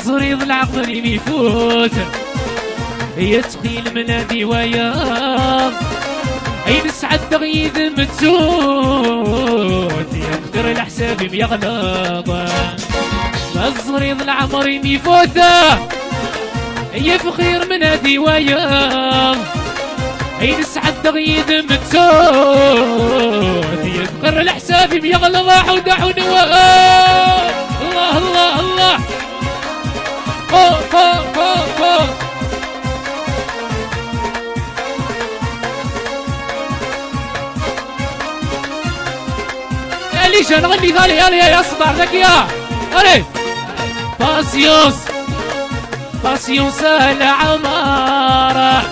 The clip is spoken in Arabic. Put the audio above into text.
الزريض العقل ميفوت يتخيل منادي ويا عين سعد غيد متسوت يقدر الحساب يغلط الزريض العمر ميفوت يفخير منادي ويا عين سعد غيد متسوت يقدر الحساب يغلط حوده حوده الله الله الله ليش نغني ثاني يا صداع ذاك يا الي باسيوس العمارة